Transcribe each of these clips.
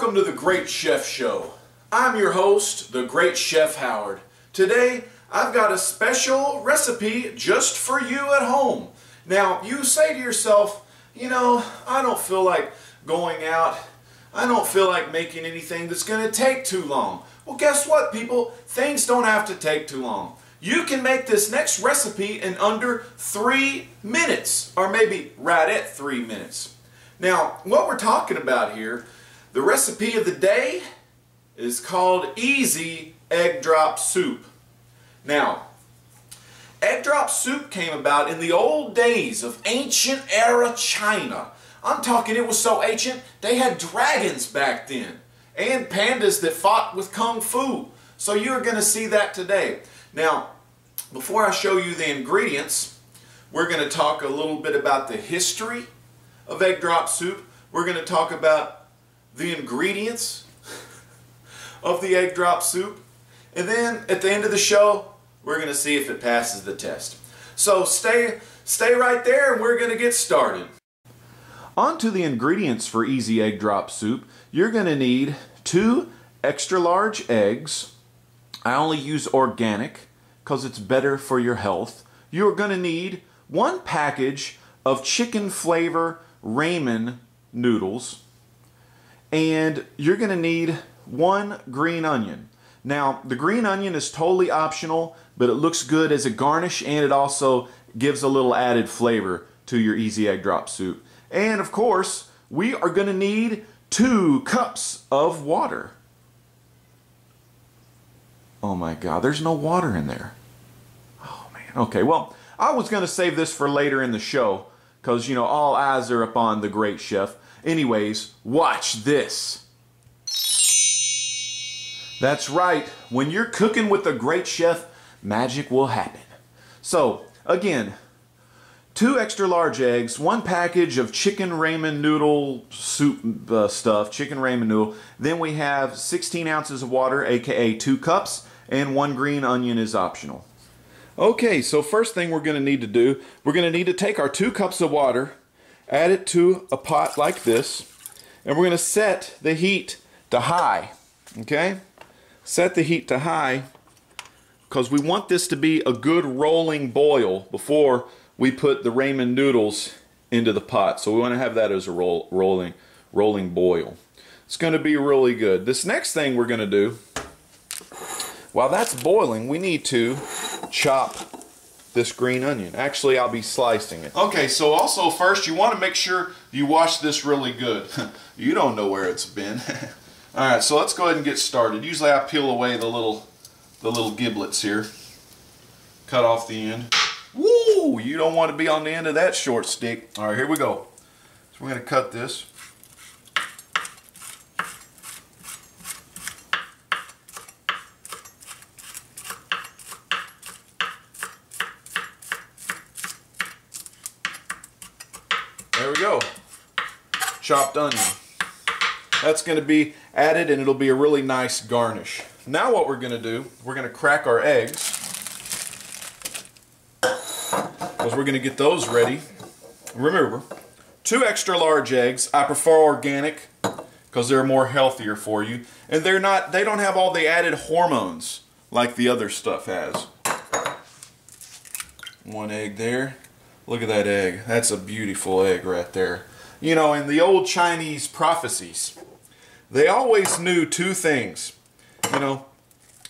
Welcome to the Great Chef Show. I'm your host, the Great Chef Howard. Today, I've got a special recipe just for you at home. Now, you say to yourself, you know, I don't feel like going out. I don't feel like making anything that's going to take too long. Well, guess what, people? Things don't have to take too long. You can make this next recipe in under 3 minutes, or maybe right at 3 minutes. Now, what we're talking about here, the recipe of the day is called Easy Egg Drop Soup. Now, egg drop soup came about in the old days of ancient era China. I'm talking, it was so ancient, they had dragons back then, and pandas that fought with kung fu. So you're going to see that today. Now, before I show you the ingredients, we're going to talk a little bit about the history of egg drop soup. We're going to talk about the ingredients of the egg drop soup. And then at the end of the show, we're going to see if it passes the test. So stay right there and we're going to get started. On to the ingredients for Easy Egg Drop Soup. You're going to need 2 extra large eggs. I only use organic because it's better for your health. You're going to need 1 package of chicken flavor ramen noodles. And you're going to need 1 green onion. Now, the green onion is totally optional, but it looks good as a garnish and it also gives a little added flavor to your Easy Egg Drop Soup. And of course, we are going to need 2 cups of water. Oh my God, there's no water in there. Oh man. Okay, well, I was going to save this for later in the show because, you know, all eyes are upon the Great Chef. Anyways, watch this. That's right. When you're cooking with the Great Chef, magic will happen. So, again, 2 extra large eggs, 1 package of chicken ramen noodle soup stuff, chicken ramen noodle. Then we have 16 ounces of water, aka 2 cups, and 1 green onion is optional. Okay, so first thing we're going to need to do, we're going to need to take our 2 cups of water, add it to a pot like this, and we're going to set the heat to high. Okay? Set the heat to high because we want this to be a good rolling boil before we put the ramen noodles into the pot. So we want to have that as a rolling boil. It's going to be really good. This next thing we're going to do, while that's boiling, we need to chop this green onion. Actually, I'll be slicing it. Okay, so also first you want to make sure you wash this really good. You don't know where it's been. Alright, so let's go ahead and get started. Usually I peel away the little giblets here. Cut off the end. Woo! You don't want to be on the end of that short stick. Alright, here we go. So we're going to cut this. There we go. Chopped onion. That's going to be added and it'll be a really nice garnish. Now what we're going to do, we're going to crack our eggs because we're going to get those ready. Remember, 2 extra large eggs. I prefer organic because they're more healthier for you. And they don't have all the added hormones like the other stuff has. 1 egg there. Look at that egg. That's a beautiful egg right there. You know, in the old Chinese prophecies, they always knew 2 things. You know,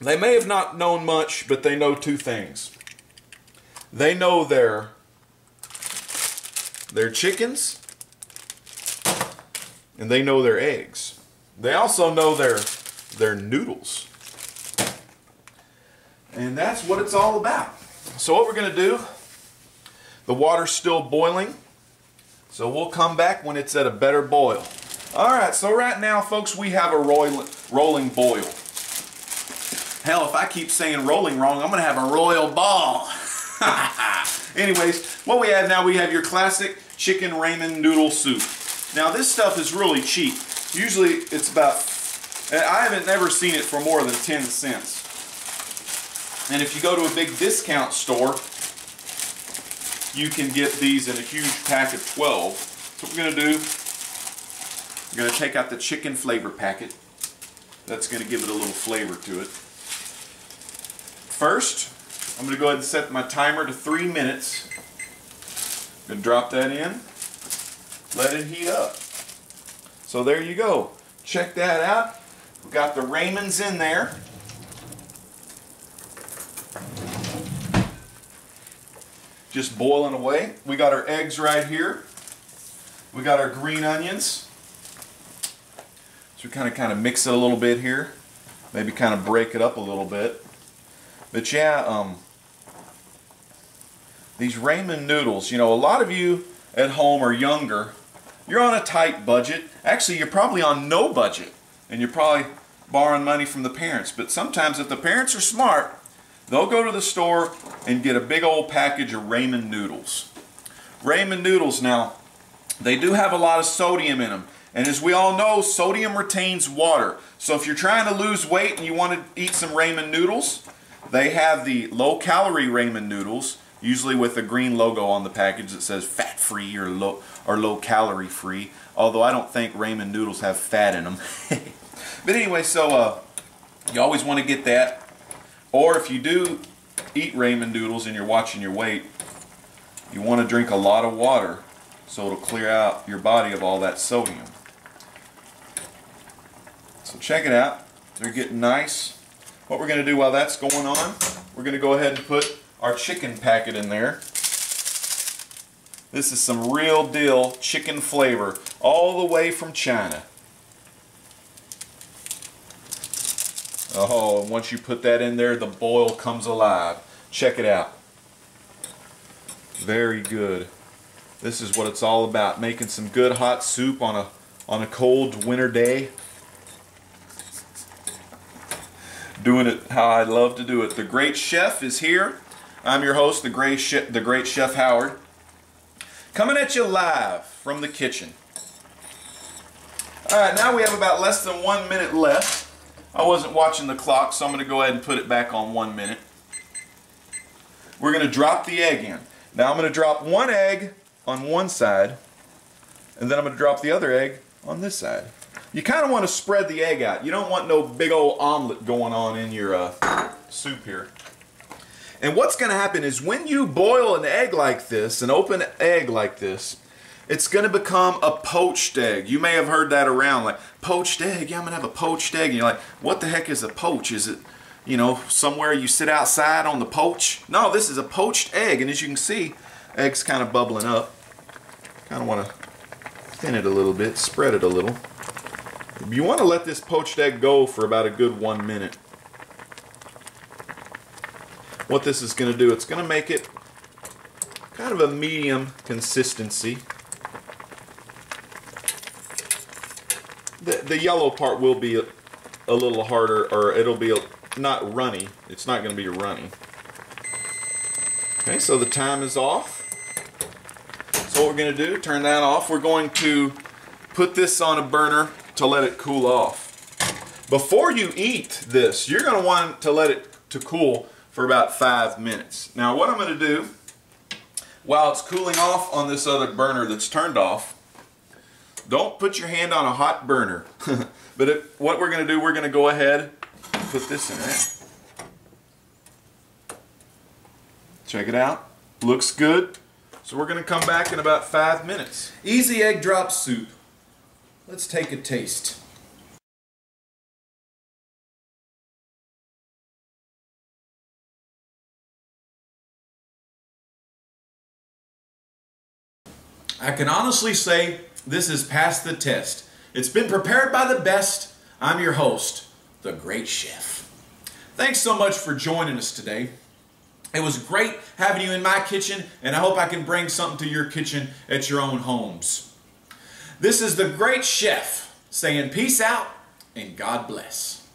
they may have not known much, but they know 2 things. They know their chickens, and they know their eggs. They also know their noodles. And that's what it's all about. So what we're going to do, the water's still boiling, so we'll come back when it's at a better boil. Alright, so right now, folks, we have a rolling boil. Hell, if I keep saying rolling wrong, I'm going to have a royal ball. Anyways, what we have now, we have your classic chicken ramen noodle soup. Now, this stuff is really cheap. Usually, it's about, I haven't ever seen it for more than 10 cents. And if you go to a big discount store, you can get these in a huge pack of 12. So what we're going to do, I'm going to take out the chicken flavor packet. That's going to give it a little flavor to it. First, I'm going to go ahead and set my timer to 3 minutes. I'm going to drop that in. Let it heat up. So there you go. Check that out. We've got the Raymond's in there. Just boiling away. We got our eggs right here. We got our green onions. So we kind of mix it a little bit here. Maybe kind of break it up a little bit. But yeah, these ramen noodles, you know, a lot of you at home are younger. You're on a tight budget. Actually, you're probably on no budget. And you're probably borrowing money from the parents. But sometimes if the parents are smart, they'll go to the store and get a big old package of ramen noodles. Ramen noodles, now, they do have a lot of sodium in them. And as we all know, sodium retains water. So if you're trying to lose weight and you want to eat some ramen noodles, they have the low-calorie ramen noodles, usually with a green logo on the package that says fat-free or low-calorie free. Although I don't think ramen noodles have fat in them. But anyway, so you always want to get that. Or if you do eat ramen noodles and you're watching your weight, you want to drink a lot of water so it'll clear out your body of all that sodium. So check it out. They're getting nice. What we're going to do while that's going on, we're going to go ahead and put our chicken packet in there. This is some real deal chicken flavor all the way from China. Oh, and once you put that in there, the boil comes alive. Check it out. Very good. This is what it's all about, making some good hot soup on a cold winter day. Doing it how I love to do it. The Great Chef is here. I'm your host, the Great Chef Howard. Coming at you live from the kitchen. Alright, now we have about less than 1 minute left. I wasn't watching the clock, so I'm going to go ahead and put it back on 1 minute. We're going to drop the egg in. Now I'm going to drop one egg on one side, and then I'm going to drop the other egg on this side. You kind of want to spread the egg out. You don't want no big old omelet going on in your soup here. And what's going to happen is when you boil an egg like this, an open egg like this, it's going to become a poached egg. You may have heard that around, like, poached egg, yeah, I'm going to have a poached egg. And you're like, what the heck is a poach? Is it, you know, somewhere you sit outside on the porch? No, this is a poached egg. And as you can see, egg's kind of bubbling up. Kind of want to thin it a little bit, spread it a little. You want to let this poached egg go for about a good 1 minute. What this is going to do, it's going to make it kind of a medium consistency. The yellow part will be a little harder, or it'll be not runny. It's not going to be runny. Okay, so the time is off. So what we're going to do, turn that off. We're going to put this on a burner to let it cool off. Before you eat this, you're going to want to let it to cool for about 5 minutes. Now what I'm going to do, while it's cooling off on this other burner that's turned off, don't put your hand on a hot burner. But what we're going to do, we're going to go ahead and put this in there. Check it out. Looks good. So we're going to come back in about 5 minutes. Easy egg drop soup. Let's take a taste. I can honestly say this has passed the test. It's been prepared by the best. I'm your host, the Great Chef. Thanks so much for joining us today. It was great having you in my kitchen, and I hope I can bring something to your kitchen at your own homes. This is the Great Chef saying peace out and God bless.